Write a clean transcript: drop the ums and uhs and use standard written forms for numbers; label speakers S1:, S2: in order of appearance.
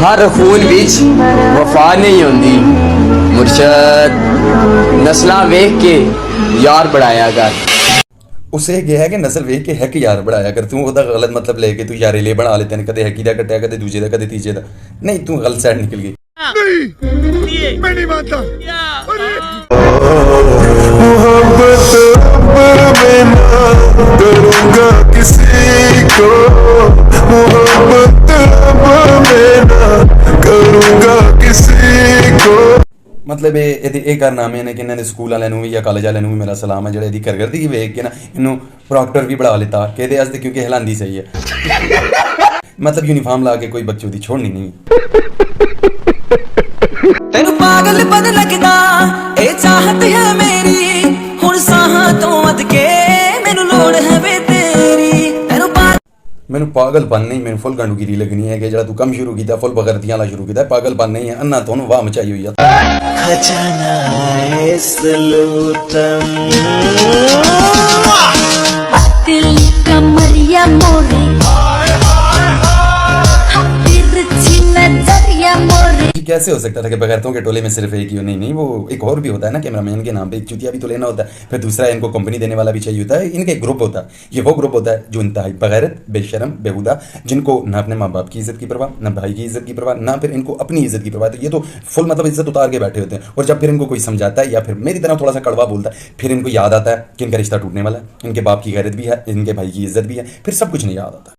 S1: हर खून विच वफा नहीं होंदी मुर्शद, नस्लां वेख के यार बढ़ाया कर।
S2: उसे यह है कि नस्ल वेख के हैक यार बढ़ाया कर। तू ओदा गलत मतलब लेके तू यारे ले बना लेते हैं, कदे हैकी दा कट्टिया, कदे दूजे दा, कदे तीजे दा। नहीं, तू गलत साइड निकल गई।
S3: नहीं, मैं नहीं मानता।
S4: करूंगा किसी को मोहब्बत में ना करूंगा किसी को।
S2: मतलब ये कारनामे ने कि इन्होंने स्कूल वाले या कॉलेज वाले भी मेरा सलाम है, जो करगर्दी वेख के ना इनू प्रॉक्टर भी बढ़ा लेता कि क्योंकि हिलांदी सही है। मतलब यूनिफॉर्म ला के कोई बच्चों की छोड़नी नहीं।
S5: तेनू पागल बद लगदा ए चाहत है मेरी, हुण साहां तो वध के मैनू लोड़ है वे तेरी।
S2: मैनू पागलपन नहीं, मैनू फुल गंडू गिरी लगनी है कि जो तू कम शुरू किया फुल बगैरतियां वाला शुरू किया। पागलपन नहीं है, अन्ना तो वाह मचाई हुई है।
S4: खजाना है सलूतम
S6: दिल कमरिया मोरे नजरिया मोरे।
S2: कैसे हो सकता था कि बगैरतों के टोले में सिर्फ एक ही हो? नहीं, वो एक और भी होता है ना, कैमरामैन के नाम पे एक चुतिया भी तो लेना होता है, फिर दूसरा इनको कंपनी देने वाला भी चाहिए होता है। इनका एक ग्रुप होता है, ये वो ग्रुप होता है जो इंतहाई बगैरत, बेशरम, बेहुदा, जिनको ना अपने माँ बाप की इज्जत की परवाह, ना भाई की इज्जत की परवाह, ना फिर इनको अपनी इज्जत की परवाह। तो ये तो फुल मतलब इज्जत उतार के बैठे होते हैं। और जब फिर इनको कोई समझाता है या फिर मेरी तरह थोड़ा सा कड़वा बोलता है, फिर इनको याद आता है कि इनका रिश्ता टूटने वाला है, इनके बाप की गैरत भी है, इनके भाई की इज्जत भी है, फिर सब कुछ नहीं याद आता।